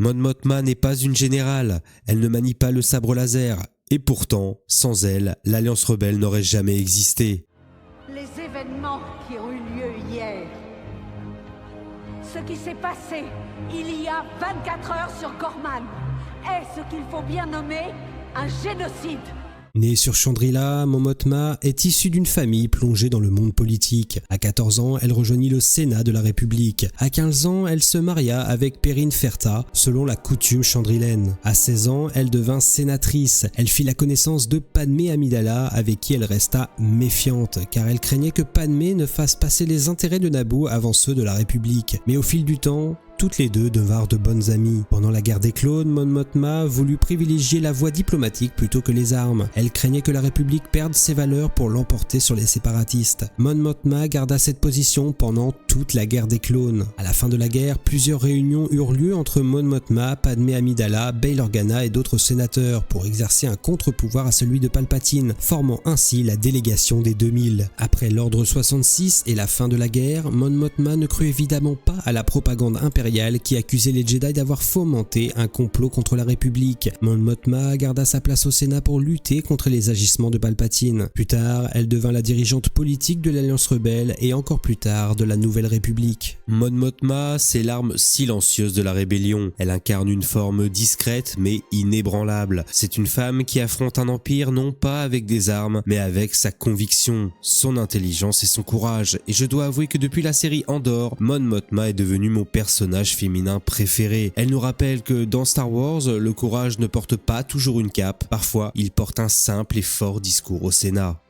Mon Mothma n'est pas une générale, elle ne manie pas le sabre laser, et pourtant, sans elle, l'Alliance rebelle n'aurait jamais existé. Les événements qui ont eu lieu hier, ce qui s'est passé il y a 24 heures sur Corman, est ce qu'il faut bien nommer un génocide. Née sur Chandrila, Mon Mothma est issue d'une famille plongée dans le monde politique. À 14 ans, elle rejoignit le Sénat de la République. À 15 ans, elle se maria avec Perrine Ferta, selon la coutume chandrilaine. À 16 ans, elle devint sénatrice. Elle fit la connaissance de Padmé Amidala, avec qui elle resta méfiante, car elle craignait que Padmé ne fasse passer les intérêts de Naboo avant ceux de la République. Mais au fil du temps, toutes les deux devinrent de bonnes amies. Pendant la guerre des clones, Mon Mothma voulut privilégier la voie diplomatique plutôt que les armes. Elle craignait que la République perde ses valeurs pour l'emporter sur les séparatistes. Mon Mothma garda cette position pendant toute la guerre des clones. À la fin de la guerre, plusieurs réunions eurent lieu entre Mon Mothma, Padmé Amidala, Bail Organa et d'autres sénateurs pour exercer un contre-pouvoir à celui de Palpatine, formant ainsi la délégation des 2000. Après l'ordre 66 et la fin de la guerre, Mon Mothma ne crut évidemment pas à la propagande impériale qui accusait les Jedi d'avoir fomenté un complot contre la République. Mon Mothma garda sa place au Sénat pour lutter contre les agissements de Palpatine. Plus tard, elle devint la dirigeante politique de l'Alliance rebelle et encore plus tard de la Nouvelle République. Mon Mothma, c'est l'arme silencieuse de la rébellion. Elle incarne une forme discrète mais inébranlable. C'est une femme qui affronte un empire non pas avec des armes, mais avec sa conviction, son intelligence et son courage. Et je dois avouer que depuis la série Andor, Mon Mothma est devenue mon personnage féminin préféré. Elle nous rappelle que dans Star Wars, le courage ne porte pas toujours une cape. Parfois, il porte un simple et fort discours au Sénat.